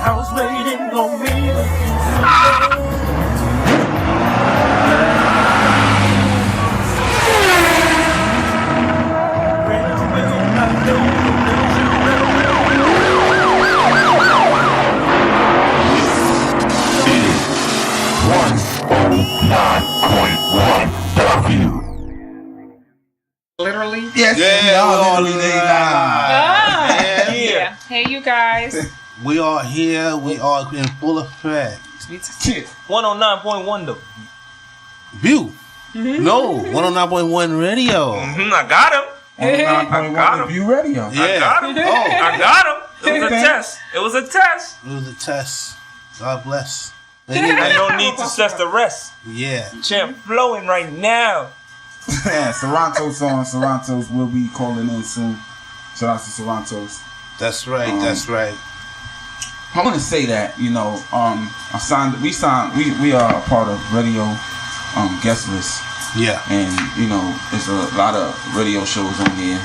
house waiting on me. Literally? Yes. Yeah. Hey, you guys. We are here. We are in full effect. 109.1 though. View. Mm-hmm. No, 109.1 radio. Mm-hmm, I got him. I got him. View radio. Yeah. I got him. Oh. I got him. It was a test. It was a test. It was a test. God bless. And no need to stress the rest. Yeah. Champ flowing right now. Yeah, Sarantos on. Sarantos will be calling in soon. Shout out to Sarantos. That's right. That's right. I want to say that, you know, we are a part of radio guest list. Yeah. And, you know, there's a lot of radio shows on there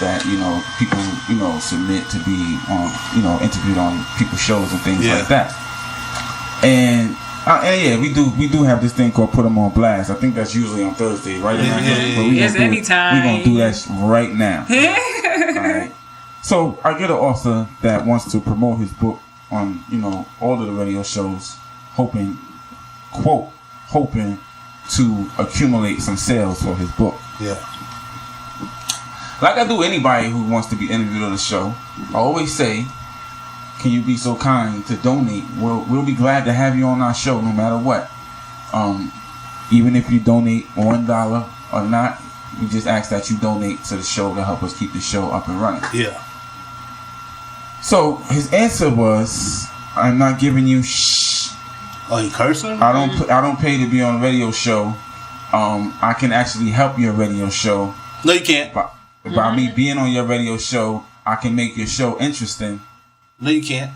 that, you know, people, you know, submit to be on, you know, interviewed on people's shows and things like that. And yeah, we do have this thing called Put 'em on Blast. I think that's usually on Thursday, right? It's anytime. We're going to do that right now. Alright. So I get an author that wants to promote his book on, you know, all of the radio shows, hoping to accumulate some sales for his book. Yeah. Like I do anybody who wants to be interviewed on the show, I always say, can you be so kind to donate? We'll be glad to have you on our show no matter what. Even if you donate $1 or not, we just ask that you donate to the show to help us keep the show up and running. Yeah. So his answer was, I'm not giving you shh. Oh, you cursing? I don't pay to be on a radio show. I can actually help your radio show. No, you can't. By me being on your radio show, I can make your show interesting. No, you can't.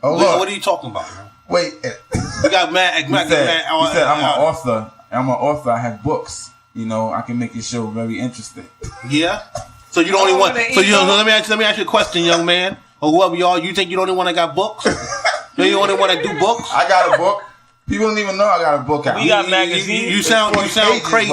What are you talking about, bro? Wait. You got mad. He said, I'm an author. I'm an author. I have books. You know, I can make your show very interesting. Yeah. So you the only one. So let me ask you a question, young man, or whoever you are. You think you're the only one that got books? You're the only one that do books? I got a book. People don't even know I got a book out. We got magazines. You sound crazy.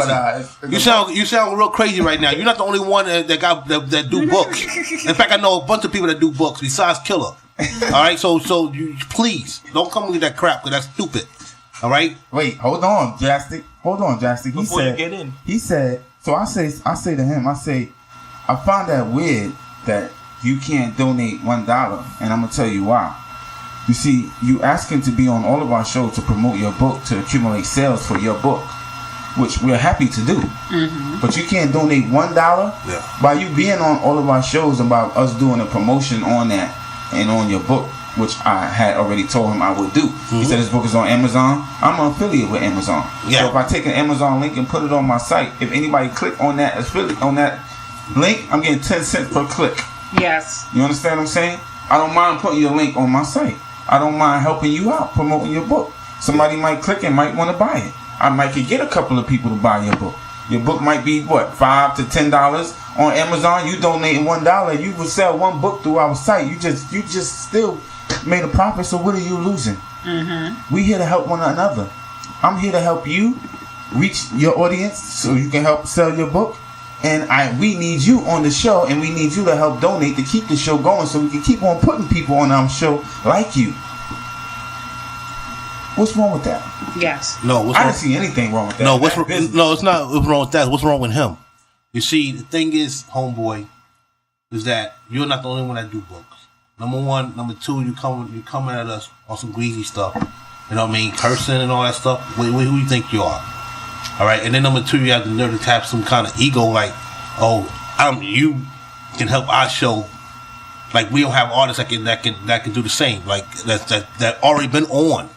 You sound real crazy right now. You're not the only one that do books. In fact, I know a bunch of people that do books besides Killer. All right, so you please don't come with that crap because that's stupid. All right. Wait, hold on, Jastic. Before you get in. He said. So I say to him, I find that weird that you can't donate $1, and I'm gonna tell you why. You see, you asking to be on all of our shows to promote your book, to accumulate sales for your book, which we're happy to do. Mm-hmm. But you can't donate $1 by you being on all of our shows about us doing a promotion on that and on your book, which I had already told him I would do. Mm-hmm. He said his book is on Amazon. I'm an affiliate with Amazon. Yeah. So if I take an Amazon link and put it on my site, if anybody click on that affiliate on that link, I'm getting 10 cents per click. Yes. You understand what I'm saying? I don't mind putting your link on my site. I don't mind helping you out, promoting your book. Somebody might click and might want to buy it. I might could get a couple of people to buy your book. Your book might be what, $5 to $10 on Amazon. You donate $1, you will sell one book through our site. You just still made a profit. So what are you losing? Mm-hmm. We here to help one another. I'm here to help you reach your audience so you can help sell your book. And we need you on the show, and we need you to help donate to keep the show going so we can keep on putting people on our show like you. What's wrong with that? Yes. No, I didn't see anything wrong with that. No, it's not what's wrong with that. What's wrong with him? You see, the thing is, homeboy, is that you're not the only one that do books. Number one. Number two, you coming at us on some greasy stuff. You know what I mean? Cursing and all that stuff. Who you think you are? All right, and then number two, you have the nerve to have some kind of ego, like, you can help our show. Like we don't have artists that can do the same. Like that already been on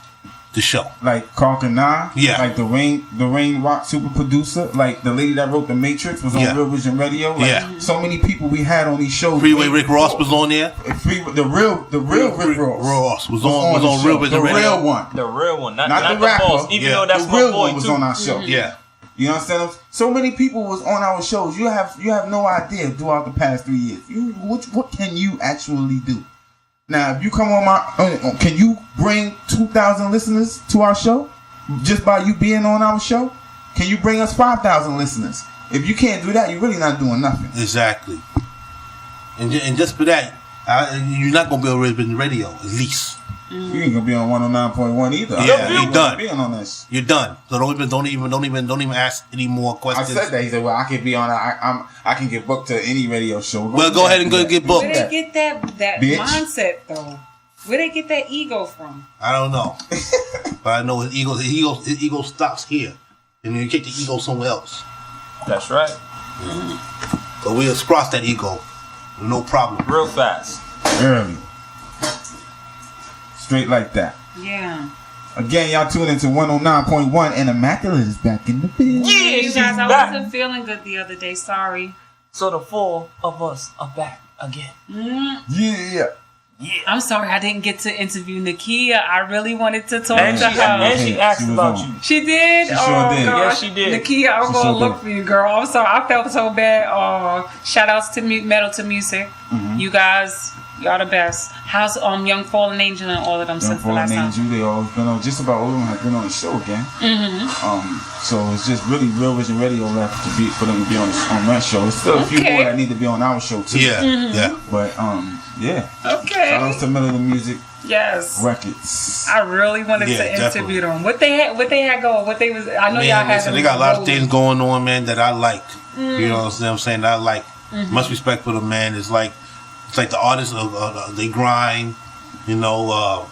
the show. Like Karkana, like the Rain Rock super producer, like the lady that wrote The Matrix was on Real Vision Radio. Like, so many people we had on these shows. Freeway Rick Ross was on there. The real Rick Ross was on Real Vision Radio. The real one, not the the rapper. boss. Even though that's the my real boy one was too. on our show. Yeah. You understand? So many people was on our shows. You have no idea throughout the past 3 years. What can you actually do? Now, if you come on my, can you bring 2,000 listeners to our show just by you being on our show? Can you bring us 5,000 listeners? If you can't do that, you're really not doing nothing. Exactly. And just for that, you're not gonna be able to be on the radio, at least. You ain't gonna be on 109.1 either. Yeah, you're done. Being on this. You're done. So don't even ask any more questions. I said that. He said, "Well, I can be on. I can get booked to any radio show." Well, go ahead and go get booked. Where they get that Bitch. mindset though? Where they get that ego from? I don't know, but I know his ego stops here, and then you take the ego somewhere else. That's right. So we'll cross that ego, no problem. Real fast. Early. Straight like that. Yeah. Again, y'all tune into 109.1 and Immaculate is back in the building. Yeah, You she's guys, I back. wasn't feeling good the other day. Sorry. So the 4 of us are back again. Yeah. I'm sorry I didn't get to interview Nakia. I really wanted to talk And to her. she asked She was about on. you. She did? She sure Oh, did. God. Yeah, she did. Nakia, I'm She going to sure look did. for you, girl. I'm sorry. I felt so bad. Oh, shout outs to Metal to Music. You guys, y'all the best. How's Young Fallen Angel and all of them Young since the last Fallen time? Angel, they always been on. Just about all of them have been on the show again. So it's just really Real Vision Radio left to be for them to be on that show. There's still a few Okay. more that need to be on our show too. Yeah, yeah. But yeah. Okay. Shout outs to Miller the Music Yes. Records. I really wanted to Yeah, interview them. What they had going. What they was. I know Man, y'all had. listen, them they got a lot of rolling. things going on, man, that I like. You know what I'm saying? That I like. Much respect for them, man. It's like the artists, they grind, you know,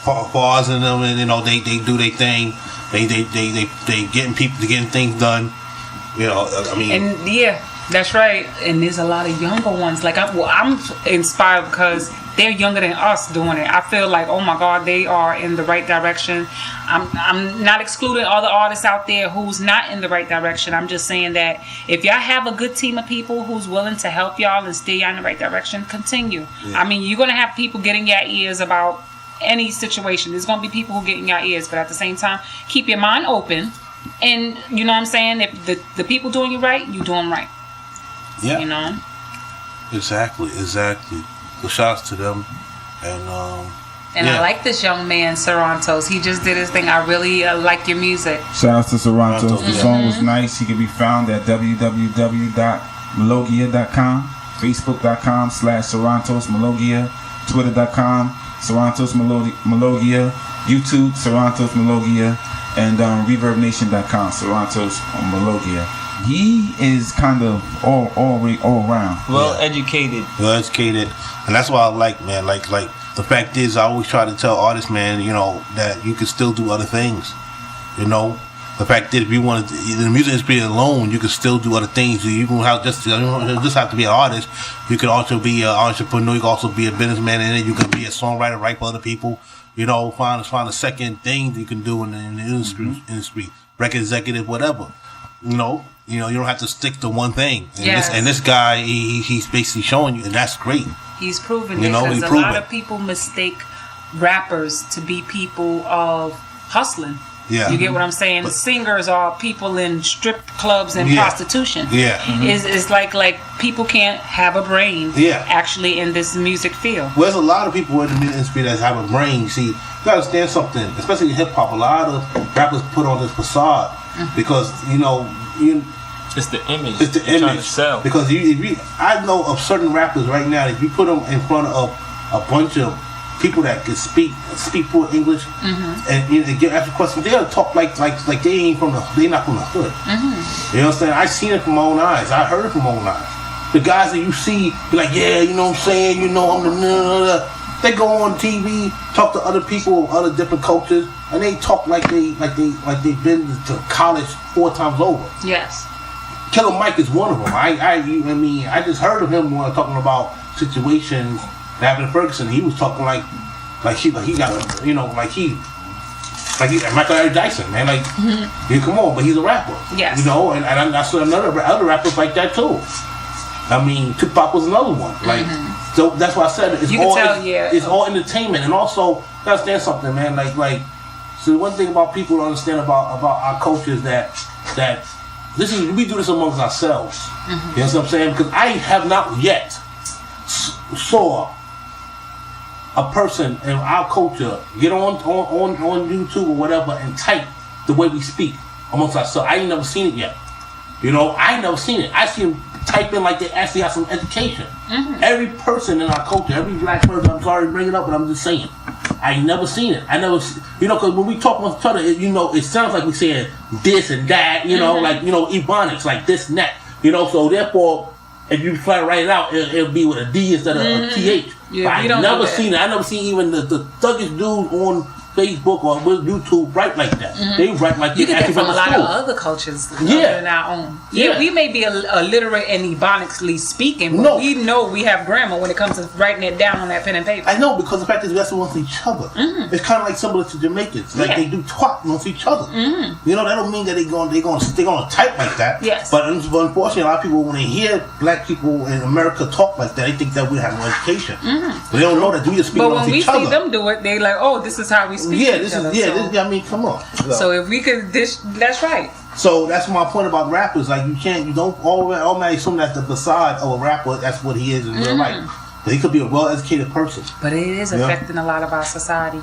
pause in them, and you know they do their thing. They getting things done. You know, I mean, And yeah, that's right. And there's a lot of younger ones. Like I'm inspired because they're younger than us doing it. I feel like, oh my God, they are in the right direction. I'm not excluding other artists out there who's not in the right direction. I'm just saying that if y'all have a good team of people who's willing to help y'all and steer y'all in the right direction, continue. Yeah. I mean, you're gonna have people getting your ears about any situation. There's gonna be people who get in your ears, but at the same time, keep your mind open. And you know what I'm saying? If the people doing you right, you doing right. yeah, You know? exactly. So shouts to them, and And yeah. I like this young man, Sarantos. He just did his thing. I really like your music. Shout outs to Sarantos. Sarantos, The yeah. song was nice. He can be found at www.melogia.com, facebook.com/Sarantos Melogia, twitter.com Sarantos Melogia, YouTube Sarantos Melogia, and ReverbNation.com Sarantos Melogia. He is kind of all around. Well educated. and that's what I like, man. Like the fact is, I always try to tell artists, man, you know, that you can still do other things. You know, the fact is, if you want to, in the music industry alone, you can still do other things. You don't have you don't just have to be an artist. You can also be an entrepreneur. You can also be a businessman in it. You can be a songwriter, write for other people. You know, find a second thing you can do in the industry, record executive, whatever. You know, you don't have to stick to one thing. And Yes. this guy, he's basically showing you, and that's great. He's proven You it know, because he a proved lot it. of people mistake rappers to be people of hustling. Yeah. You get what I'm saying? But- Singers are people in strip clubs and Yeah. prostitution. Yeah. It's like people can't have a brain Yeah. actually in this music field. Well, there's a lot of people in the music industry that have a brain. See, you gotta understand something, especially in hip hop. A lot of rappers put on this facade because It's the image. it's the You're trying image. to sell. Because I know of certain rappers right now. If you put them in front of a bunch of people that can speak fluent English and get asked a question, they'll talk like they ain't they're not from the hood. You know what I'm saying? I seen it from my own eyes. I heard it from my own eyes. The guys that you see be like, yeah, you know what I'm saying? You know, I'm the. They go on TV, talk to other people, other different cultures, and they talk like they've been to college 4 times over. Yes. Killer Mike is one of them. I just heard of him when talking about situations that happened in Ferguson. He was talking like he got Michael Eric Dyson, man. Like, yeah, come on, but he's a rapper. Yes. You know, and I saw other rappers like that too. I mean, Tupac was another one. Like, so that's why I said it's You can all tell, yeah. it's all entertainment, and also you understand something, man. Like, so one thing about people to understand about our culture is that we do this amongst ourselves. You know what I'm saying? Because I have not yet saw a person in our culture get on YouTube or whatever and type the way we speak amongst ourselves. I ain't never seen it yet. You know, I ain't never seen it. I see them type in like they actually have some education. Every person in our culture, every black person, I'm sorry to bring it up, but I'm just saying. I ain't never seen it. I never, you know, because when we talk with each other, you know, it sounds like we saying this and that, you know, like, you know, ebonics, like this and that, you know, so therefore, if you try to write it out, it'll be with a D instead of a TH. Yeah, but I never seen it. I never seen even the thuggish dudes on Facebook or with YouTube write like that. They write like you get that from a lot school. of other cultures other than our own. Yeah, we may be illiterate and ebonically speaking, but we know we have grammar when it comes to writing it down on that pen and paper. I know, because the fact is we have to amongst each other. It's kind of like similar to Jamaicans, like they do twat amongst each other. You know, that don't mean that they're gonna type like that. Yes. But unfortunately, a lot of people, when they hear black people in America talk like that, they think that we have no education. But they don't know that we just speak amongst each other. But when we see them do it, they like, oh, this is how we speak. Yeah, this is I mean, come on. So if we could that's right. So that's my point about rappers. Like you don't automatically assume that the facade of a rapper, that's what he is in real life. But he could be a well-educated person. But it is affecting a lot of our society.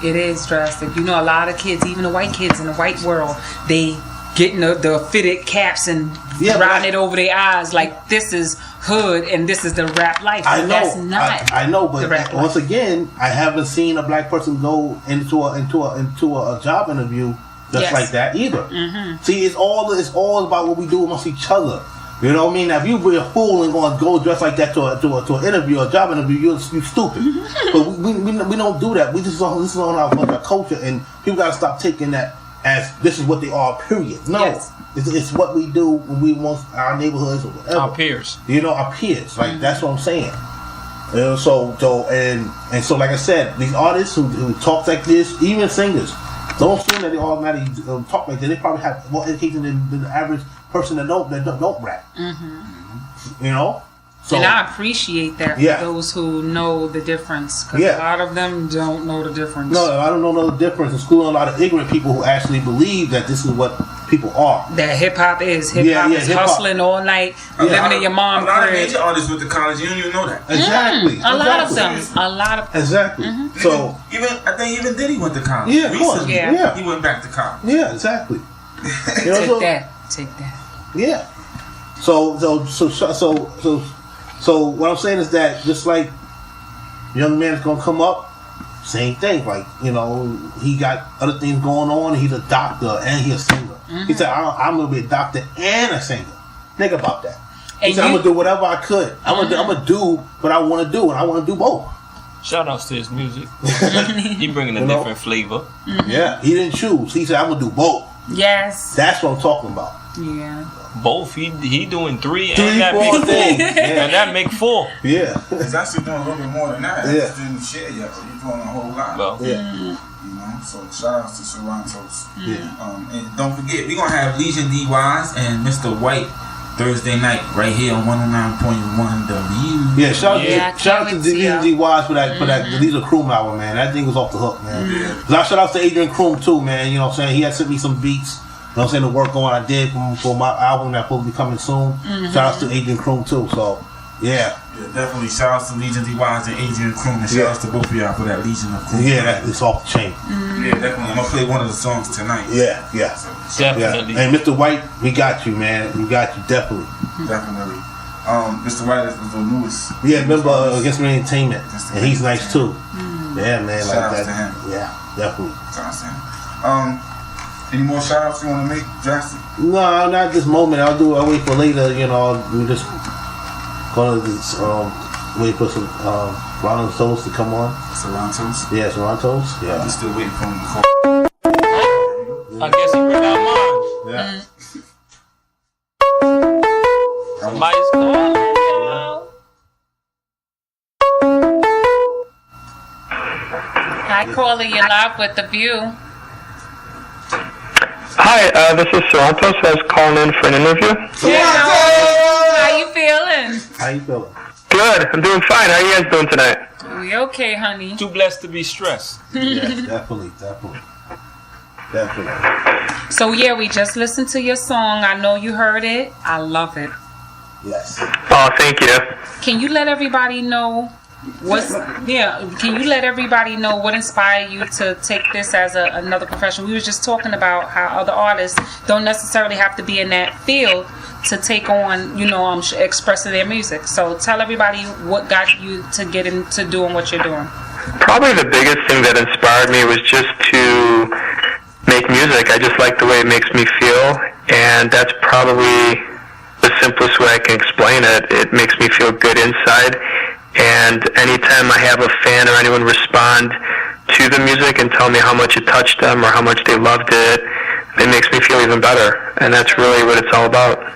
It is drastic. You know, a lot of kids, even the white kids in the white world, they getting the fitted caps and riding it over their eyes like this is hood and this is the rap life. I know, that's not I know, but once life. again, I haven't seen a black person go into a job interview just like that either. See, it's all about what we do amongst each other. You know what I mean? Now, if you be a fool and going to go dress like that to an interview, a job interview, you're stupid. But we don't do that. We just this is on our culture, and people got to stop taking that as this is what they are, period. No, it's what we do when we want our neighborhoods or whatever. Our peers. You know, our peers. Like, that's what I'm saying. You know, so like I said, these artists who talk like this, even singers, don't assume that they automatically talk like that. They probably have more education than the average person that don't rap. You know? So, and I appreciate that for those who know the difference, because a lot of them don't know the difference. No, I don't know the difference. There's schooling a lot of ignorant people who actually believe that this is what people are. That hip hop is hustling all night, living in your mom's crib. A lot of major artists went to college. You don't even know that. Exactly. A lot of them. Exactly. So I think even Diddy went to college. Yeah, of course. Yeah. He went back to college. Yeah, exactly. You know, Take that. Yeah. So what I'm saying is that just like young man is gonna come up, same thing. Like, you know, he got other things going on. He's a doctor and he's a singer. He said, "I'm gonna be a doctor and a singer." Think about that. He said, "I'm gonna do whatever I could. I'm gonna do what I want to do, and I want to do both." Shout outs to his music. He bringing a different flavor. Yeah, he didn't choose. He said, "I'm gonna do both." Yes. That's what I'm talking about. Yeah. Both. He doing three and that make 4. And that make 4. Yeah. He's actually doing a little bit more than that. Yeah. He just didn't share yet, but he's doing a whole lot. Well, yeah. You know, so shout outs to Sarantos. Yeah. And don't forget, we're gonna have Legion DYs and Mr. White Thursday night right here on 109.1 W. Yeah, shout out to Legion DYs for that Legion Kroom album, man. That thing was off the hook, man. Yeah. Shout out to Adrian Kroom too, man. You know what I'm saying? He had sent me some beats. You know what I'm saying? The work on I did for my album that's supposed to be coming soon. Shout out to Adrian Kroom too. So, yeah. Definitely. Shout out to Legion DYs and Adrian Kroom. And shout out to both of y'all for that Legion of Kroom. Yeah, it's off the chain. Yeah, definitely. I'm going to play one of the songs tonight. Yeah. definitely. Yeah. And Mr. White, we got you, man. We got you, definitely. Definitely. Mr. White is the newest. Yeah, remember Against Me Entertainment. And he's nice too. Yeah, man. Shout like out that. to him. Yeah, definitely. Shout out to him. Any more shout outs you want to make, Justin? No, not this moment. I'll wait for later. You know, we just gonna wait for some Sarantos to come on. Sarantos? Yeah, Sarantos. Yeah. We're still waiting for him to call. I guess he read our minds. Yeah. Somebody's calling. Hi, caller, you're live with The View. Hi, this is Sarantos. I was calling in for an interview. How you feeling? How you feeling? Good. I'm doing fine. How are you guys doing tonight? We okay, honey. Too blessed to be stressed. Yeah, definitely. So yeah, we just listened to your song. I know you heard it. I love it. Yes. Oh, thank you. Can you let everybody know Can you let everybody know what inspired you to take this as another profession? We were just talking about how other artists don't necessarily have to be in that field to take on, expressing their music. So tell everybody what got you to get into doing what you're doing. Probably the biggest thing that inspired me was just to make music. I just like the way it makes me feel, and that's probably the simplest way I can explain it. It makes me feel good inside, and anytime I have a fan or anyone respond to the music and tell me how much it touched them or how much they loved it, it makes me feel even better, and that's really what it's all about.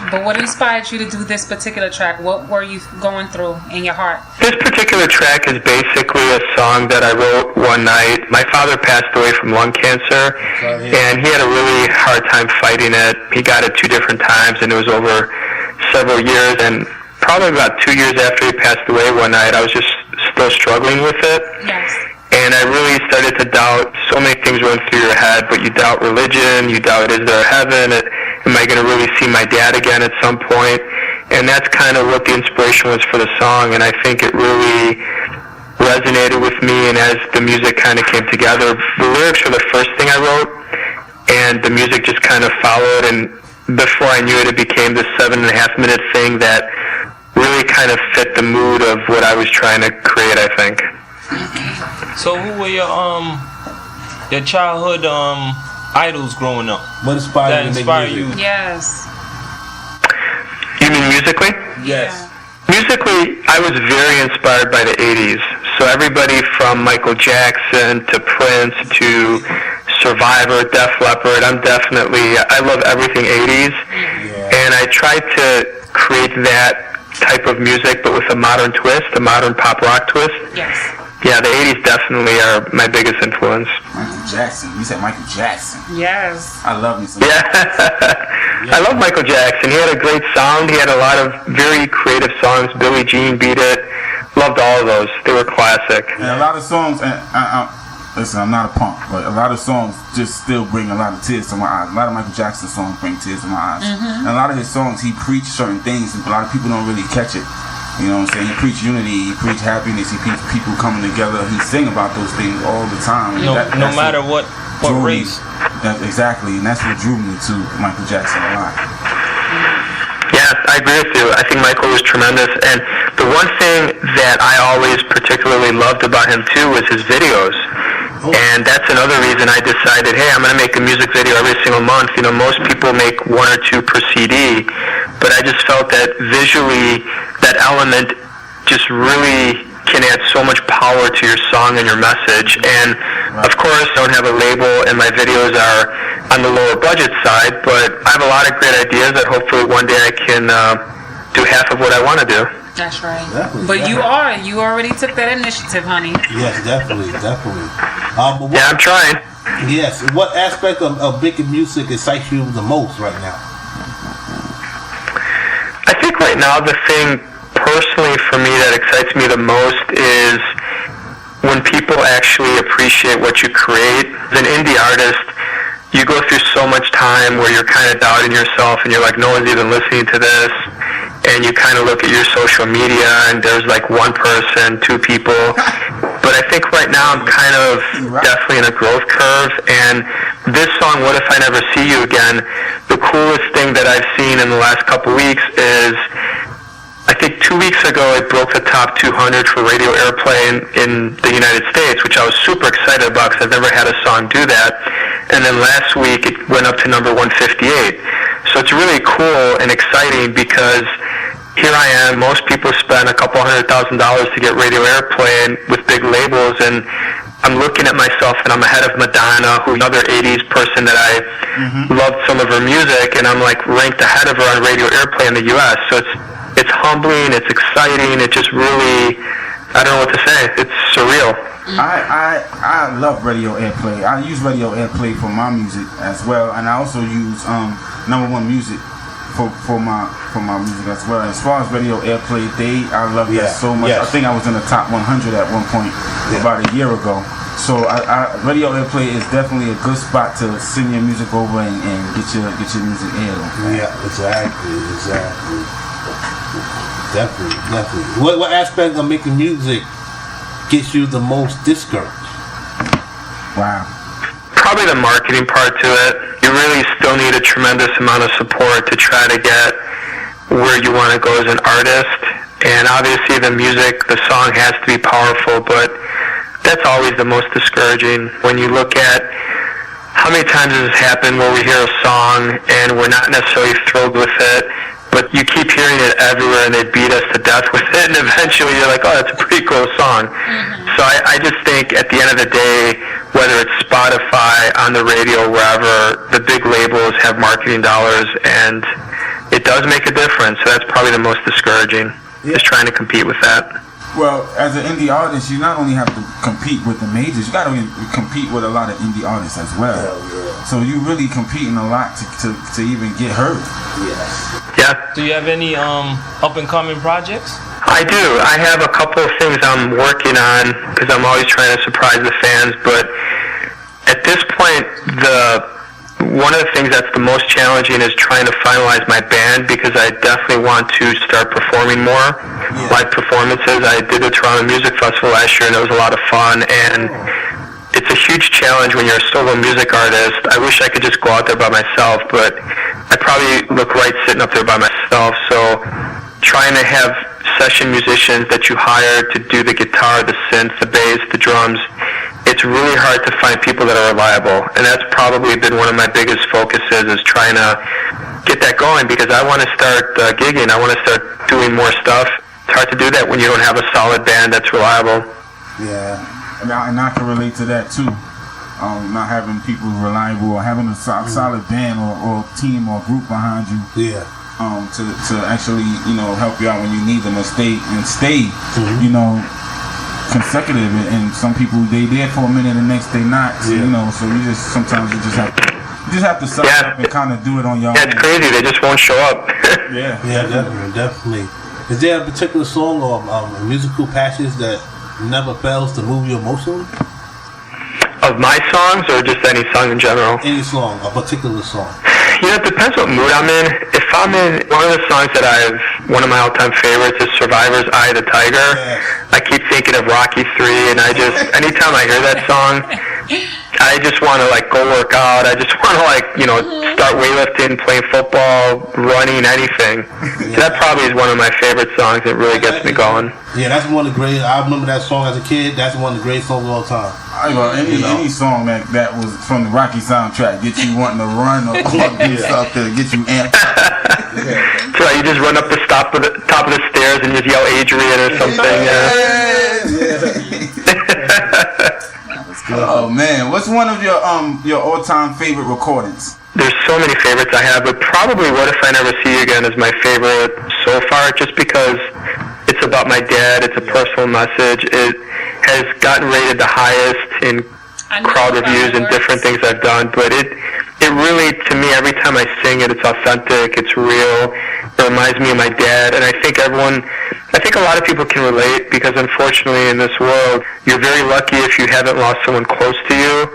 But what inspired you to do this particular track? What were you going through in your heart? This particular track is basically a song that I wrote one night. My father passed away from lung cancer, and he had a really hard time fighting it. He got it 2 different times, and it was over several years. And probably about 2 years after he passed away one night, I was just still struggling with it. Yes. And I really started to doubt. So many things run through your head, but you doubt religion, you doubt, is there a heaven? Am I going to really see my dad again at some point? And that's kind of what the inspiration was for the song, and I think it really resonated with me, and as the music kind of came together, the lyrics were the first thing I wrote, and the music just kind of followed, and before I knew it, it became this 7.5-minute thing that really kind of fit the mood of what I was trying to create, I think. So who were your childhood idols growing up? What inspired you to make music? Yes. You mean musically? Yes. Musically, I was very inspired by the 80s. So everybody from Michael Jackson to Prince to Survivor, Def Leppard, I love everything 80s. Yeah. And I tried to create that type of music, but with a modern twist, a modern pop rock twist. Yes. Yeah, the 80s definitely are my biggest influence. Michael Jackson. You said Michael Jackson. Yes. I love me some. Yeah. I love Michael Jackson. He had a great sound. He had a lot of very creative songs. Billie Jean beat it. Loved all of those. They were classic. And a lot of songs, and listen, I'm not a punk, but a lot of songs just still bring a lot of tears to my eyes. A lot of Michael Jackson songs bring tears to my eyes. And a lot of his songs, he preached certain things, and a lot of people don't really catch it. You know what I'm saying? He preached unity, he preached happiness, he preached people coming together. He sing about those things all the time. No matter what race. Exactly, and that's what drew me to Michael Jackson a lot. Yeah, I agree with you. I think Michael was tremendous. And the one thing that I always particularly loved about him, too, was his videos. And that's another reason I decided, hey, I'm going to make a music video every single month. You know, most people make 1 or 2 per CD, but I just felt that visually that element just really can add so much power to your song and your message. And of course, I don't have a label, and my videos are on the lower budget side, but I have a lot of great ideas that hopefully one day I can do half of what I want to do. That's right. Definitely, But definitely. you already took that initiative, honey. Yes, definitely. Yeah, I'm trying. Yes. What aspect of making music excites you the most right now? I think right now the thing personally for me that excites me the most is when people actually appreciate what you create. As an indie artist, you go through so much time where you're kind of doubting yourself and you're like, no one's even listening to this. And you kind of look at your social media and there's like 1 person, 2 people. But I think right now I'm kind of definitely in a growth curve. And this song, What If I Never See You Again, the coolest thing that I've seen in the last couple weeks is, I think 2 weeks ago it broke the top 200 for radio airplay in the United States, which I was super excited about because I've never had a song do that. And then last week it went up to number 158. So it's really cool and exciting because here I am, most people spend a couple $100,000 to get radio airplay with big labels, and I'm looking at myself and I'm ahead of Madonna, who's another 80s person that I loved some of her music, and I'm like ranked ahead of her on radio airplay in the US. So it's humbling, it's exciting, it just really, I don't know what to say, it's surreal. I love radio airplay. I use radio airplay for my music as well, and I also use number 1 music for my music as well. As far as radio airplay, I love that so much. Yes. I think I was in the top 100 at one point about a year ago. So radio airplay is definitely a good spot to send your music over and get your music aired. Yeah, exactly. Definitely. What aspect of making music gets you the most discouraged? Wow. Probably the marketing part to it. You really still need a tremendous amount of support to try to get where you want to go as an artist. And obviously the music, the song has to be powerful, but that's always the most discouraging. When you look at how many times has this happened where we hear a song and we're not necessarily thrilled with it, but you keep hearing it everywhere and they beat us to death with it, and eventually you're like, oh, that's a pretty cool song. So I just think at the end of the day, whether it's Spotify, on the radio, wherever, the big labels have marketing dollars, and it does make a difference. So that's probably the most discouraging, is trying to compete with that. Well, as an indie artist, you not only have to compete with the majors, you got to compete with a lot of indie artists as well. So you really competing a lot to even get heard. Yeah. Do you have any up and coming projects? I do. I have a couple of things I'm working on because I'm always trying to surprise the fans. But at this point, one of the things that's the most challenging is trying to finalize my band, because I definitely want to start performing more live performances. I did the Toronto Music Festival last year, and it was a lot of fun. And it's a huge challenge when you're a solo music artist. I wish I could just go out there by myself, but I probably look right sitting up there by myself. So trying to have session musicians that you hire to do the guitar, the synth, the bass, the drums, it's really hard to find people that are reliable. And that's probably been one of my biggest focuses, is trying to get that going, because I want to start gigging. I want to start doing more stuff. It's hard to do that when you don't have a solid band that's reliable. Yeah, and I can relate to that too. Not having people reliable, or having a solid band or team or group behind you. Yeah. To actually, help you out when you need them, and stay, consecutive. And some people, they there for a minute, and the next day not. So, so sometimes you just have to suck up and kind of do it on your own. It's crazy. They just won't show up. Yeah, definitely. Is there a particular song or musical passage that never fails to move you emotionally? Of my songs, or just any song in general? Any song, a particular song. It depends what mood I'm in. If I'm in, one of the songs that one of my all-time favorites is Survivor's Eye of the Tiger. Yes. I keep thinking of Rocky 3, and anytime I hear that song, I just want to go work out. I just want to start weightlifting, playing football, running, anything. So that probably is one of my favorite songs. It really gets me going. Yeah, that's one of the great. I remember that song as a kid. That's one of the great songs of all time. Any song that was from the Rocky soundtrack get you wanting to run or do stuff to get you amped. So you just run up the top of the stairs and just yell Adrian or something. Oh man, what's one of your all-time favorite recordings? There's so many favorites I have, but probably What If I Never See You Again is my favorite so far, just because it's about my dad. It's a personal message. It has gotten rated the highest in crowd reviews and different things I've done, but it really, to me, every time I sing it, it's authentic, it's real, it reminds me of my dad, and I think a lot of people can relate, because unfortunately in this world, you're very lucky if you haven't lost someone close to you,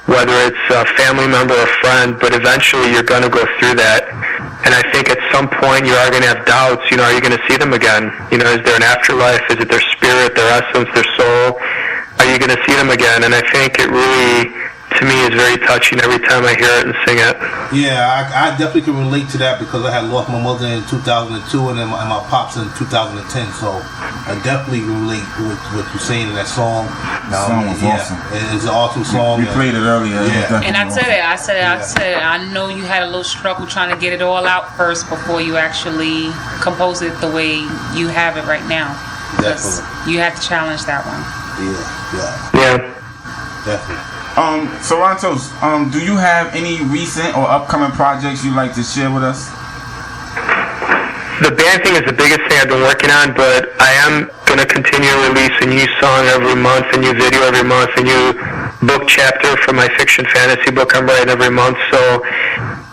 whether it's a family member or friend, but eventually you're going to go through that. And I think at some point you are going to have doubts, are you going to see them again? Is there an afterlife? Is it their spirit, their essence, their soul? Are you going to see them again? And I think it really, to me, is very touching every time I hear it and sing it. Yeah, I definitely can relate to that, because I had lost my mother in 2002 and then my pops in 2010. So I definitely relate with what you're saying in that song. The song was awesome. It's an awesome song. We played it earlier. Yeah. And I said it. I know you had a little struggle trying to get it all out first before you actually compose it the way you have it right now. Definitely. You had to challenge that one. Yeah. Definitely. Sarantos, do you have any recent or upcoming projects you'd like to share with us? The band thing is the biggest thing I've been working on, but I am going to continue to release a new song every month, a new video every month, a new book chapter for my fiction fantasy book I'm writing every month. So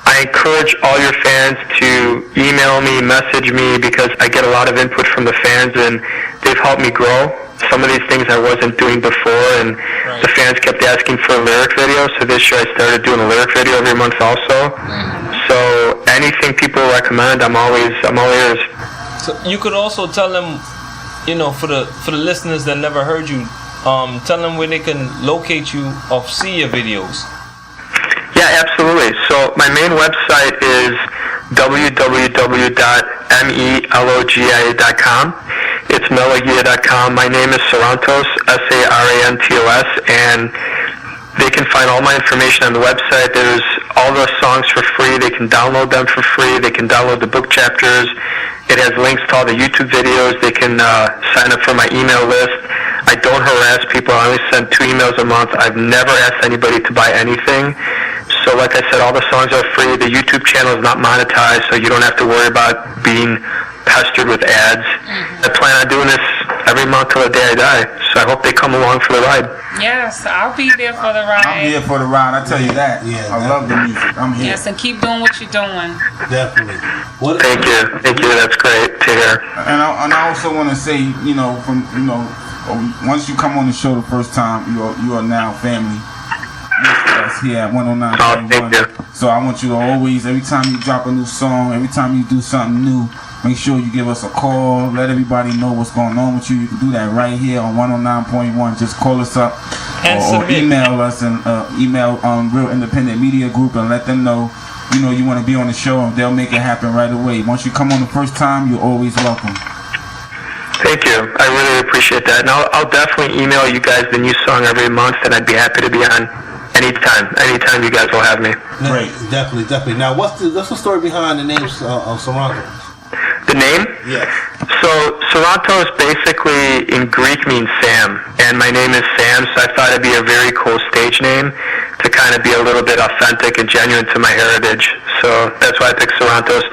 I encourage all your fans to email me, message me, because I get a lot of input from the fans, and they've helped me grow. Some of these things I wasn't doing before, and the fans kept asking for a lyric video, so this year I started doing a lyric video every month also. So anything people recommend, I'm all ears. So you could also tell them, for the listeners that never heard you, tell them where they can locate you or see your videos. Yeah, absolutely. So my main website is www.melogia.com. It's melogia.com. My name is Sarantos, Sarantos, and they can find all my information on the website. There's all the songs for free. They can download them for free. They can download the book chapters. It has links to all the YouTube videos. They can sign up for my email list. I don't harass people. I only send 2 emails a month. I've never asked anybody to buy anything. So like I said, all the songs are free. The YouTube channel is not monetized, so you don't have to worry about being pestered with ads. I plan on doing this every month till the day I die. So I hope they come along for the ride. Yes, I'll be there for the ride. I'm here for the ride. I tell you that. Yeah, I love the music. I'm here. Yes, and keep doing what you're doing. Definitely. Thank you. That's great to hear. And I also want to say, once you come on the show the first time, you are now family. Us here at 109.1. So I want you to always, every time you drop a new song, every time you do something new, make sure you give us a call. Let everybody know what's going on with you. You can do that right here on 109.1. Just call us up or email us and email Real Independent Media Group and let them know, you want to be on the show, and they'll make it happen right away. Once you come on the first time, you're always welcome. Thank you. I really appreciate that. And I'll definitely email you guys the new song every month, and I'd be happy to be on anytime you guys will have me. Great. Definitely. Now, what's the story behind the name of Sarantos? The name? Yes. So Sarantos basically in Greek means Sam, and my name is Sam, so I thought it'd be a very cool stage name to kind of be a little bit authentic and genuine to my heritage. So that's why I picked Sarantos.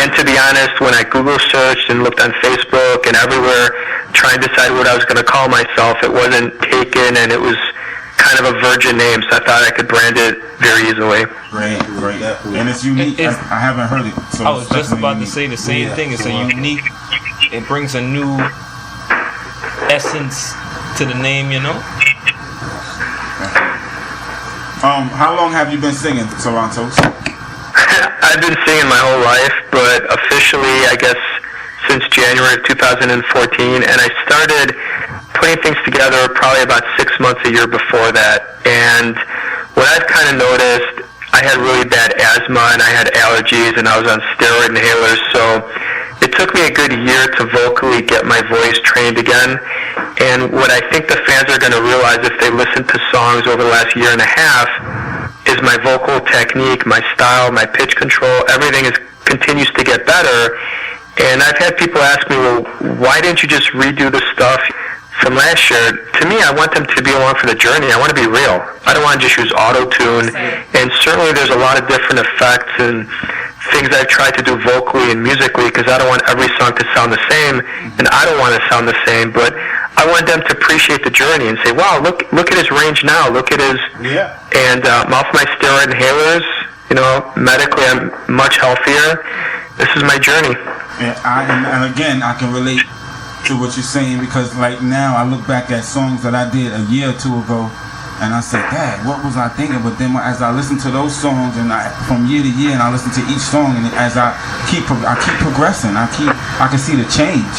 And to be honest, when I Google searched and looked on Facebook and everywhere trying to decide what I was going to call myself, it wasn't taken, and it was kind of a virgin name, so I thought I could brand it very easily. Great. And it's unique. I haven't heard it. So I was just about to say the same thing. It's a unique. It brings a new essence to the name, How long have you been singing, Sarantos? I've been singing my whole life, but officially, I guess, since January of 2014, and I started putting things together probably about 6 months a year before that. And what I've kind of noticed, I had really bad asthma and I had allergies and I was on steroid inhalers, so it took me a good year to vocally get my voice trained again. And what I think the fans are going to realize if they listen to songs over the last year and a half is my vocal technique, my style, my pitch control, everything continues to get better. And I've had people ask me, well, why didn't you just redo the stuff from last year? To me, I want them to be along for the journey. I want to be real. I don't want to just use auto-tune. And certainly there's a lot of different effects and things I've tried to do vocally and musically because I don't want every song to sound the same, and I don't want to sound the same, but I want them to appreciate the journey and say, wow, look at his range now. Look at his... Yeah. And off my steroid inhalers, medically I'm much healthier. This is my journey. And again, I can relate to what you're saying because like now I look back at songs that I did a year or two ago and I say, Dad, what was I thinking? But then as I listen to those songs and from year to year and I listen to each song and as I keep progressing, I can see the change.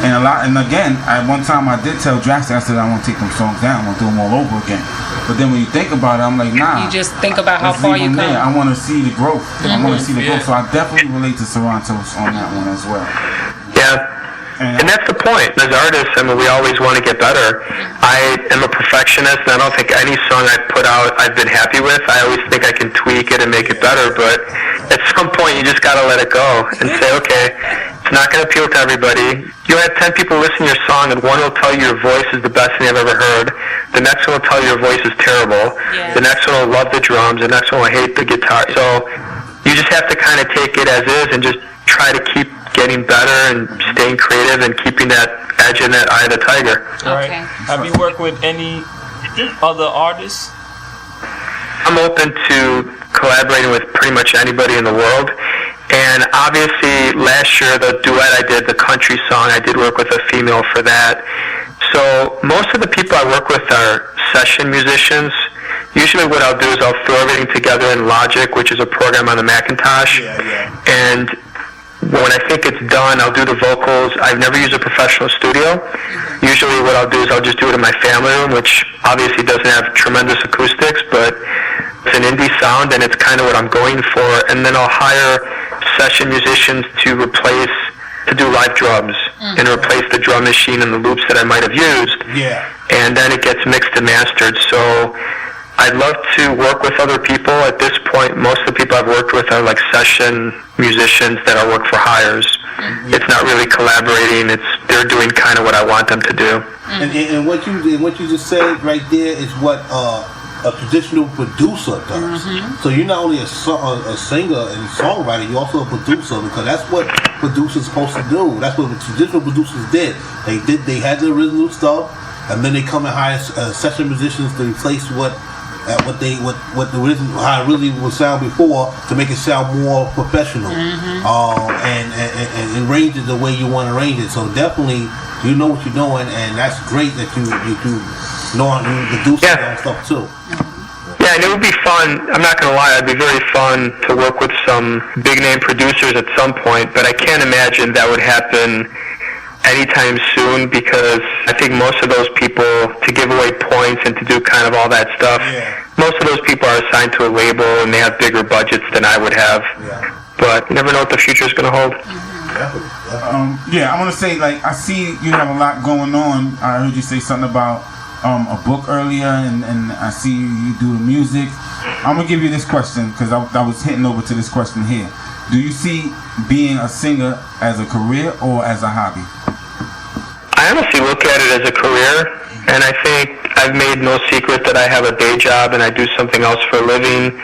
And again, at one time I did tell Drastic, I said I want to take them songs down, I want to do them all over again. But then when you think about it, I'm like, nah. You just think about how far you come. I want to see the growth. I want to see the growth. So I definitely relate to Sarantos on that one as well. Yeah. And that's the point. As artists, we always want to get better. I am a perfectionist, and I don't think any song I put out I've been happy with. I always think I can tweak it and make it better, but at some point you just got to let it go and say, okay, it's not going to appeal to everybody. You'll have 10 people listen to your song, and one will tell you your voice is the best thing I've ever heard. The next one will tell you your voice is terrible. Yes. The next one will love the drums. The next one will hate the guitar. So you just have to kind of take it as is and just try to keep getting better and staying creative and keeping that edge in that eye of the tiger. Right. Have you worked with any other artists? I'm open to collaborating with pretty much anybody in the world. And obviously last year the duet I did, the country song, I did work with a female for that. So most of the people I work with are session musicians. Usually what I'll do is I'll throw everything together in Logic, which is a program on the Macintosh. And when I think it's done, I'll do the vocals. I've never used a professional studio. Usually what I'll do is I'll just do it in my family room, which obviously doesn't have tremendous acoustics, but it's an indie sound, and it's kind of what I'm going for. And then I'll hire session musicians to do live drums and replace the drum machine and the loops that I might have used. Yeah. And then it gets mixed and mastered. So I'd love to work with other people. At this point, most of the people I've worked with are like session musicians that I work for hires. It's not really collaborating. They're doing kind of what I want them to do. And what you just said right there is what a traditional producer does. So you're not only a singer and songwriter, you're also a producer, because that's what producers supposed to do. That's what the traditional producers did. They had the original stuff, and then they come and hire session musicians to replace what the original, how it really would sound before, to make it sound more professional, and arrange it the way you want to arrange it. So definitely, you know what you're doing, and that's great that you know how to produce that stuff too. Yeah, and it would be fun. I'm not going to lie, it'd be very fun to work with some big name producers at some point, but I can't imagine that would happen anytime soon, because I think most of those people, to give away points and to do kind of all that stuff, most of those people are assigned to a label and they have bigger budgets than I would have. But you never know what the future is going to hold. I want to say, like, I see you have a lot going on. I heard you say something about a book earlier, and I see you do the music. I'm going to give you this question, because I was hitting over to this question here. Do you see being a singer as a career or as a hobby? I honestly look at it as a career, and I think I've made no secret that I have a day job and I do something else for a living.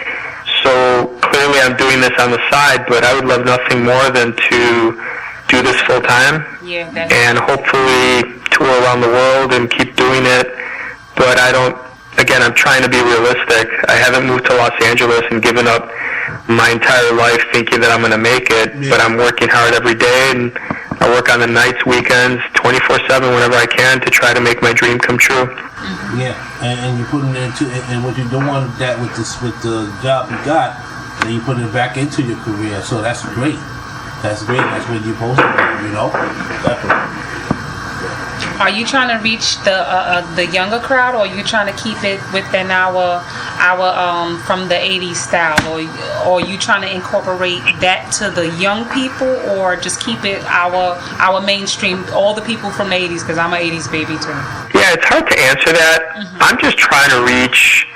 So clearly I'm doing this on the side, but I would love nothing more than to do this full time and hopefully tour around the world and keep doing it. But I'm trying to be realistic. I haven't moved to Los Angeles and given up my entire life thinking that I'm going to make it, but I'm working hard every day, and I work on the nights, weekends, 24/7 whenever I can to try to make my dream come true. Yeah, and you're putting it into, and what you're doing that with the job you got, and you're putting it back into your career. So that's great. That's great. That's what you're supposed to do. You know, definitely. Are you trying to reach the younger crowd, or are you trying to keep it within our from the 80s style, or are you trying to incorporate that to the young people, or just keep it our mainstream, all the people from the 80s, because I'm an 80s baby too? Yeah, it's hard to answer that. I'm just trying to reach,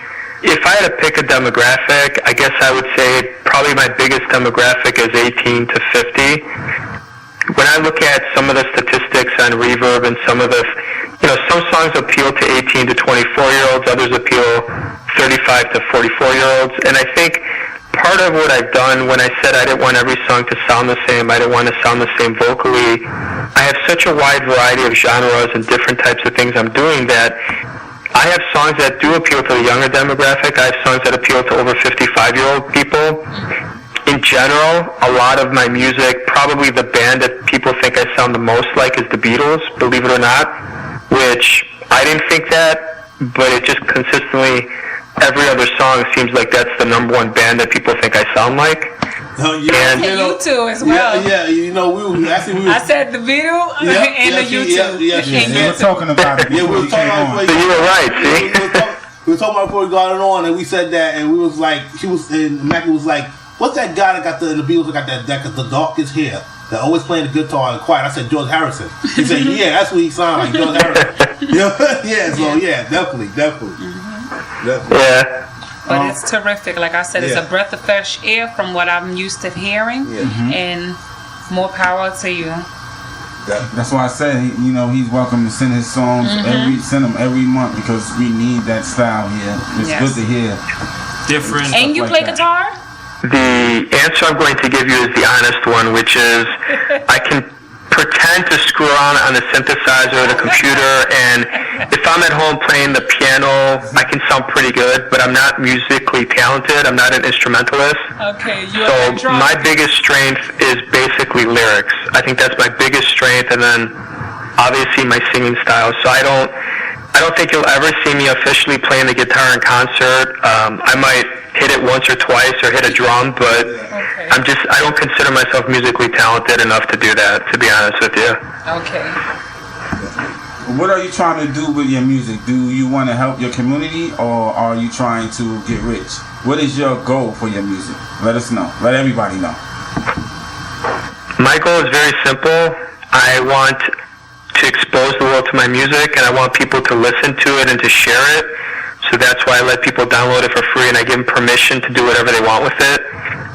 if I had to pick a demographic, I guess I would say probably my biggest demographic is 18 to 50. When I look at some of the statistics on Reverb and some of the, some songs appeal to 18 to 24-year-olds, others appeal 35 to 44-year-olds. And I think part of what I've done when I said I didn't want every song to sound the same, I didn't want to sound the same vocally, I have such a wide variety of genres and different types of things I'm doing that I have songs that do appeal to the younger demographic. I have songs that appeal to over 55-year-old people. In general, a lot of my music, probably the band that people think I sound the most like is the Beatles, believe it or not, which I didn't think that, but it just consistently, every other song seems like that's the number one band that people think I sound like. And you too as well. I said the Beatles and the YouTube. We were talking about it. We were talking about it. So you were right, see? We were talking about it before we got it on, and we said that, and we was like, Mackie was like, what's that guy that got the Beatles that got the darkest hair? That always playing the guitar and quiet. I said George Harrison. He said, yeah, that's what he sounds like, George Harrison. Definitely. Yeah. But it's terrific. Like I said, it's a breath of fresh air from what I'm used to hearing, and more power to you. That's why I said, he's welcome to send his songs send them every month, because we need that style here. It's good to hear. Different. And you play guitar? The answer I'm going to give you is the honest one, which is I can pretend to screw around on the synthesizer or the computer, and if I'm at home playing the piano, I can sound pretty good, but I'm not musically talented. I'm not an instrumentalist. Okay, so my biggest strength is basically lyrics. I think that's my biggest strength, and then obviously my singing style. So I don't think you'll ever see me officially playing the guitar in concert. I might hit it once or twice or hit a drum, but I don't consider myself musically talented enough to do that, to be honest with you. Okay. What are you trying to do with your music? Do you want to help your community, or are you trying to get rich? What is your goal for your music? Let us know. Let everybody know. My goal is very simple. I want to expose the world to my music, and I want people to listen to it and to share it. So that's why I let people download it for free, and I give them permission to do whatever they want with it.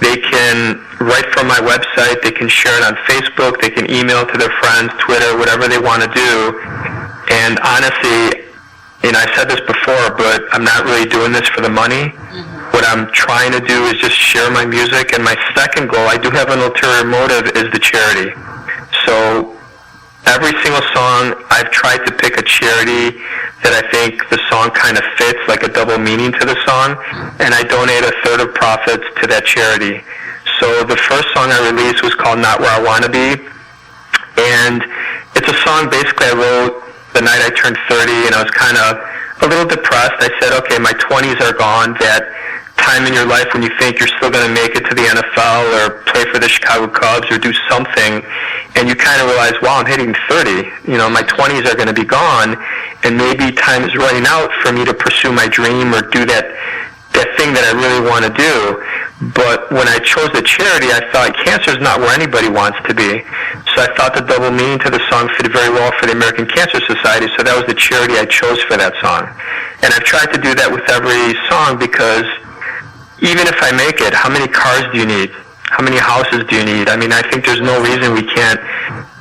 They can write from my website, they can share it on Facebook, they can email to their friends, Twitter, whatever they want to do. And honestly, I've said this before, but I'm not really doing this for the money. What I'm trying to do is just share my music, and my second goal, I do have an ulterior motive, is the charity. So every single song, I've tried to pick a charity that I think the song kind of fits, like a double meaning to the song, and I donate a third of profits to that charity. So the first song I released was called Not Where I Wanna Be, and it's a song basically I wrote the night I turned 30, and I was kind of a little depressed. I said, okay, my 20s are gone, that time in your life when you think you're still going to make it to the NFL or play for the Chicago Cubs or do something, and you kind of realize, wow, I'm hitting 30. My 20s are going to be gone, and maybe time is running out for me to pursue my dream or do that thing that I really want to do. But when I chose the charity, I thought cancer is not where anybody wants to be. So I thought the double meaning to the song fit very well for the American Cancer Society, so that was the charity I chose for that song. And I've tried to do that with every song, because even if I make it, how many cars do you need? How many houses do you need? I mean, I think there's no reason we can't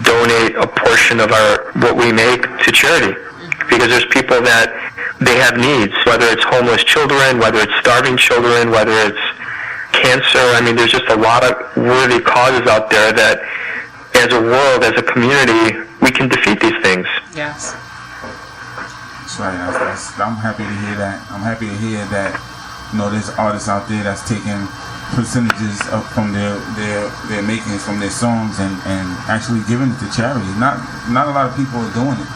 donate a portion of what we make to charity, because there's people that they have needs, whether it's homeless children, whether it's starving children, whether it's cancer. I mean, there's just a lot of worthy causes out there that, as a world, as a community, we can defeat these things. Yes. That's right. I'm happy to hear that. I'm happy to hear that. There's artists out there that's taking percentages from their makings from their songs and actually giving it to charity. Not a lot of people are doing it.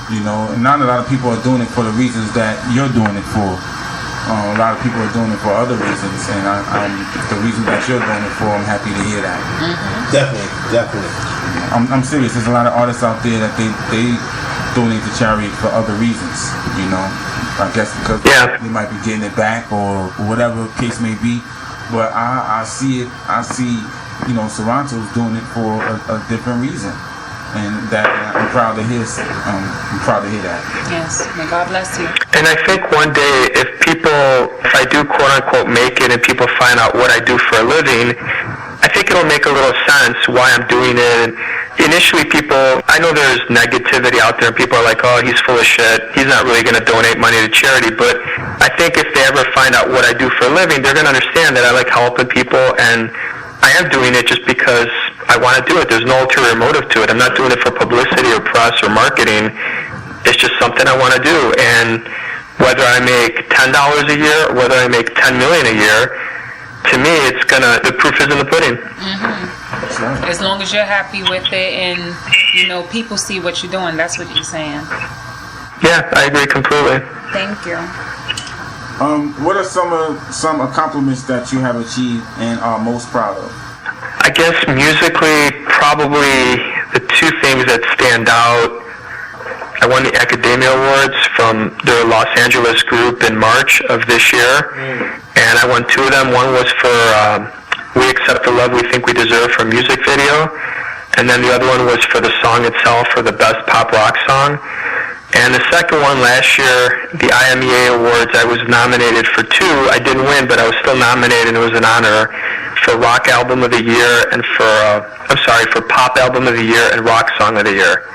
And not a lot of people are doing it for the reasons that you're doing it for. A lot of people are doing it for other reasons, and the reason that you're doing it for, I'm happy to hear that. Definitely. I'm serious. There's a lot of artists out there that they donate to charity for other reasons. I guess because they might be getting it back or whatever the case may be. But I see it. I see, Sarantos doing it for a different reason. And that I'm proud to hear. I'm proud to hear that. Yes, may God bless you. And I think one day, if I do quote unquote make it, and people find out what I do for a living, I think it'll make a little sense why I'm doing it. And initially, I know there's negativity out there, and people are like, "Oh, he's full of shit. He's not really going to donate money to charity." But I think if they ever find out what I do for a living, they're going to understand that I like helping people, and I am doing it just because I want to do it. There's no ulterior motive to it. I'm not doing it for publicity or press or marketing. It's just something I want to do. And whether I make $10 a year or whether I make $10 million a year, to me, the proof is in the pudding. Mm-hmm. As long as you're happy with it and, people see what you're doing, that's what you're saying. Yeah, I agree completely. Thank you. What are some accomplishments that you have achieved and are most proud of? I guess musically, probably the two things that stand out. I won the Academia Awards from the Los Angeles group in March of this year, and I won two of them. One was for We Accept the Love We Think We Deserve for a music video, and then the other one was for the song itself, for the best pop rock song. And the second one last year, the IMEA Awards, I was nominated for two. I didn't win, but I was still nominated, and it was an honor for Rock Album of the Year and for Pop Album of the Year and Rock Song of the Year.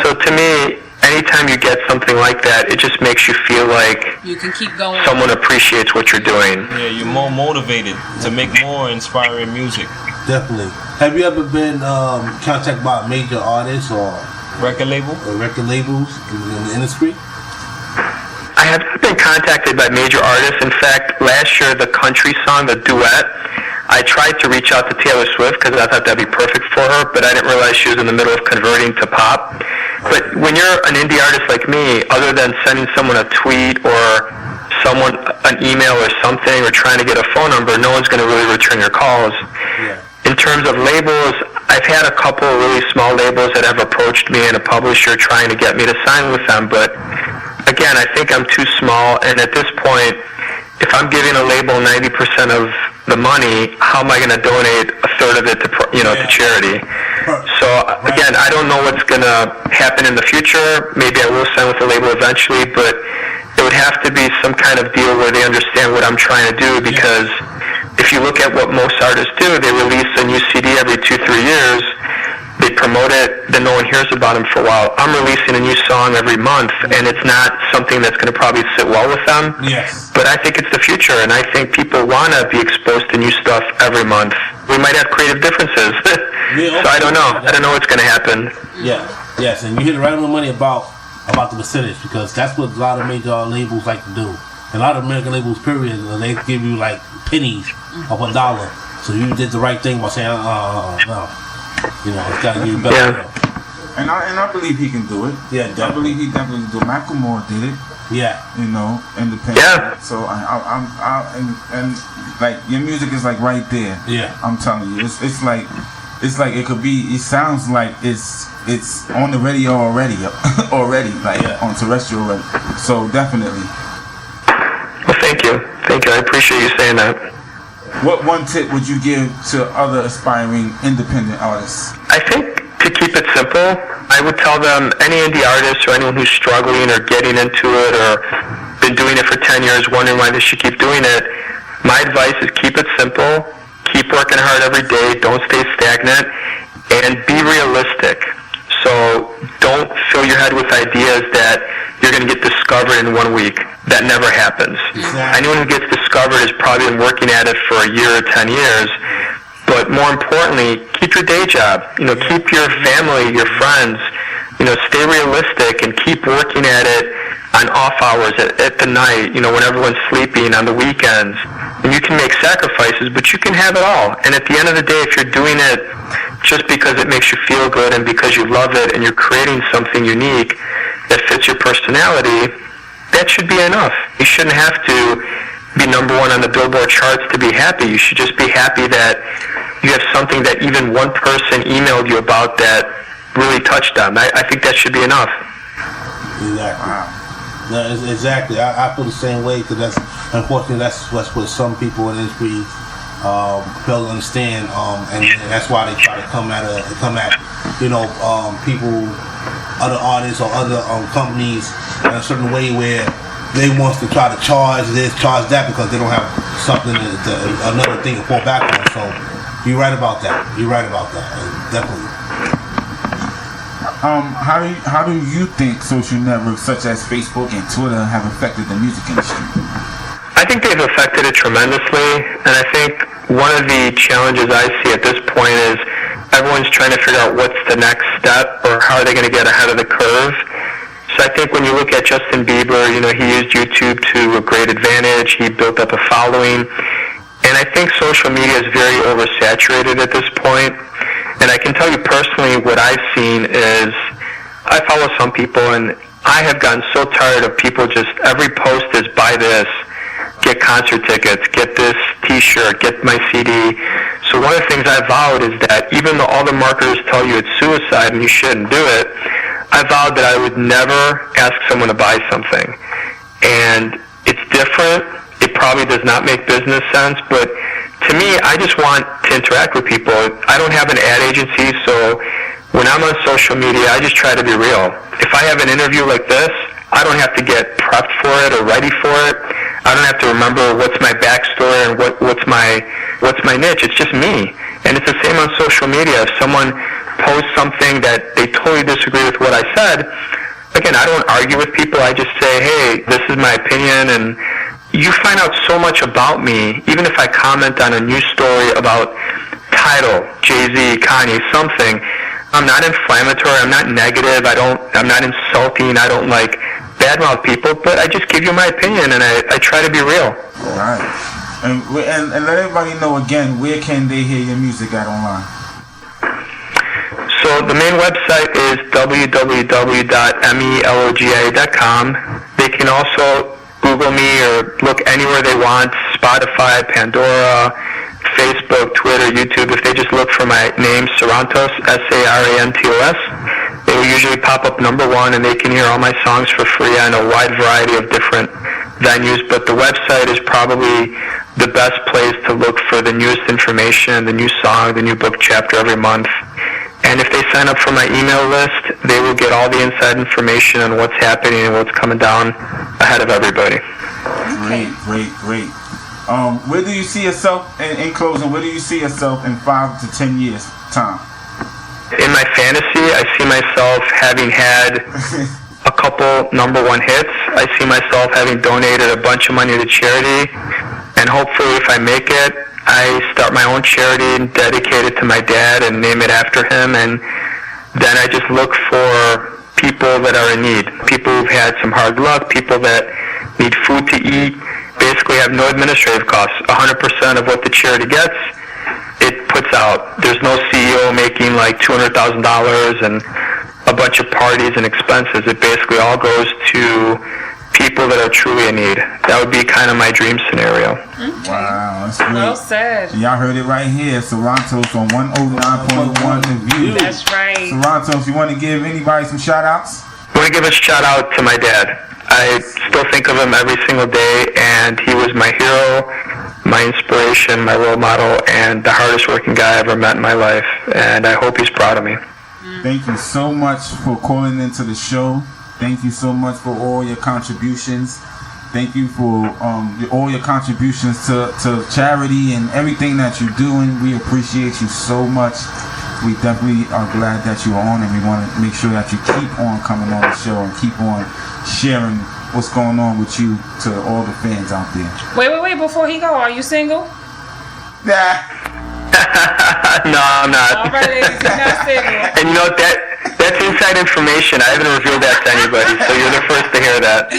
So to me, anytime you get something like that, it just makes you feel like you can keep going. Someone appreciates what you're doing. Yeah, you're more motivated to make more inspiring music. Definitely. Have you ever been contacted by major artists or record labels in the industry? I have not been contacted by major artists. In fact, last year, the country song, the duet, I tried to reach out to Taylor Swift because I thought that'd be perfect for her, but I didn't realize she was in the middle of converting to pop. But when you're an indie artist like me, other than sending someone a tweet or someone an email or something, or trying to get a phone number, no one's going to really return your calls. Yeah. In terms of labels, I've had a couple of really small labels that have approached me and a publisher trying to get me to sign with them, but again, I think I'm too small, and at this point, if I'm giving a label 90% of the money, how am I going to donate a third of it to to charity? So again, I don't know what's going to happen in the future. Maybe I will sign with the label eventually, but it would have to be some kind of deal where they understand what I'm trying to do, because if you look at what most artists do, they release a new CD every 2-3 years. They promote it, then no one hears about them for a while. I'm releasing a new song every month, and it's not something that's going to probably sit well with them. Yes. But I think it's the future, and I think people want to be exposed to new stuff every month. We might have creative differences. So I don't know. I don't know what's going to happen. Yeah. Yes, and you hit it right on the money about the percentage, because that's what a lot of major labels like to do. A lot of American labels, period, they give you like pennies of $1. So you did the right thing by saying, no. It's got to be better. Yeah. And I believe he can do it. Yeah, definitely. I believe he definitely can do it. Macklemore did it. Yeah. Independent. Yeah. So and like your music is like right there. Yeah. I'm telling you, it's like it could be. It sounds like it's on the radio already, on terrestrial already. So definitely. Well, thank you. I appreciate you saying that. What one tip would you give to other aspiring independent artists? I think to keep it simple, I would tell them, any indie artist or anyone who's struggling or getting into it or been doing it for 10 years, wondering why they should keep doing it, my advice is keep it simple, keep working hard every day, don't stay stagnant, and be realistic. So don't fill your head with ideas that you're going to get discovered in 1 week. That never happens. Exactly. Anyone who gets discovered has probably been working at it for a year or 10 years. But more importantly, keep your day job. Keep your family, your friends. Stay realistic and keep working at it on off hours, at the night, when everyone's sleeping, on the weekends. And you can make sacrifices, but you can have it all. And at the end of the day, if you're doing it just because it makes you feel good and because you love it and you're creating something unique that fits your personality, that should be enough. You shouldn't have to be number one on the Billboard charts to be happy. You should just be happy that you have something that even one person emailed you about that really touched them. I think that should be enough. Exactly. No, exactly. I feel the same way, because unfortunately that's what some people in the industry fail to understand, and that's why they try to come at people, other artists or other companies in a certain way where they want to try to charge this, charge that, because they don't have something another thing to fall back on. So you're right about that. Definitely. How do you think social networks such as Facebook and Twitter have affected the music industry? I think they've affected it tremendously, and I think one of the challenges I see at this point is everyone's trying to figure out what's the next step, or how are they going to get ahead of the curve. So I think when you look at Justin Bieber, he used YouTube to a great advantage. He built up a following. And I think social media is very oversaturated at this point. And I can tell you personally, what I've seen is, I follow some people, and I have gotten so tired of people just, every post is buy this, get concert tickets, get this t-shirt, get my CD. So one of the things I vowed is that even though all the marketers tell you it's suicide and you shouldn't do it, I vowed that I would never ask someone to buy something. And it's different. It probably does not make business sense, but to me, I just want to interact with people. I don't have an ad agency, so when I'm on social media, I just try to be real. If I have an interview like this, I don't have to get prepped for it or ready for it. I don't have to remember what's my backstory and what's my niche. It's just me. And it's the same on social media. If someone posts something that they totally disagree with what I said, again, I don't argue with people. I just say, hey, this is my opinion, and you find out so much about me, even if I comment on a news story about Tidal, Jay-Z, Kanye, something. I'm not inflammatory, I'm not negative, I'm not insulting, I don't badmouth people, but I just give you my opinion, and I try to be real. All right. And let everybody know again, where can they hear your music at online? So the main website is www.melogia.com. They can also Google me or look anywhere they want, Spotify, Pandora, Facebook, Twitter, YouTube. If they just look for my name, Sarantos, Sarantos, they will usually pop up #1, and they can hear all my songs for free on a wide variety of different venues. But the website is probably the best place to look for the newest information, the new song, the new book chapter every month. And if they sign up for my email list, they will get all the inside information on what's happening and what's coming down ahead of everybody. Great. Where do you see yourself, in closing, where do you see yourself in 5 to 10 years' time? In my fantasy, I see myself having had a couple #1 hits. I see myself having donated a bunch of money to charity. And hopefully, if I make it, I start my own charity and dedicate it to my dad and name it after him. And then I just look for people that are in need, people who've had some hard luck, people that need food to eat, basically have no administrative costs. 100% of what the charity gets, it puts out. There's no CEO making like $200,000 and a bunch of parties and expenses. It basically all goes to people that are truly in need. That would be kind of my dream scenario. Wow, that's great. Well said. Y'all heard it right here. Sarantos on 109.1 The View. That's right. Sarantos, you want to give anybody some shout outs? I want to give a shout out to my dad. I still think of him every single day, and he was my hero, my inspiration, my role model, and the hardest working guy I ever met in my life. And I hope he's proud of me. Thank you so much for calling into the show. Thank you so much for all your contributions. Thank you for all your contributions to charity and everything that you're doing. We appreciate you so much. We definitely are glad that you're on, and we want to make sure that you keep on coming on the show and keep on sharing what's going on with you to all the fans out there. Wait. Before he go, are you single? Nah. No, I'm not. All right, ladies, you're not single. And you know, that's inside information. I haven't revealed that to anybody, so you're the first to hear that.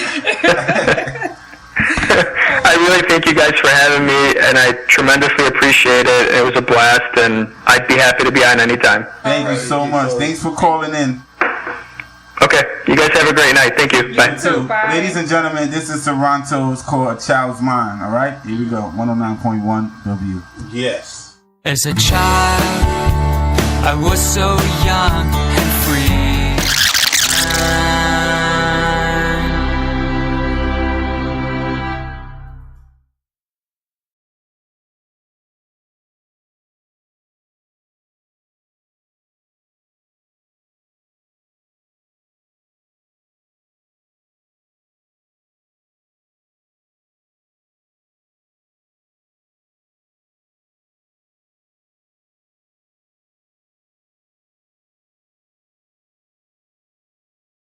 I really thank you guys for having me, and I tremendously appreciate it. It was a blast, and I'd be happy to be on anytime. Thank you so much. Thanks for calling in. Okay, you guys have a great night. Thank you. Bye. You too. Bye. Ladies and gentlemen, this is Sarantos, called A Child's Mind. All right, here we go. 109.1 W. Yes. As a child, I was so young.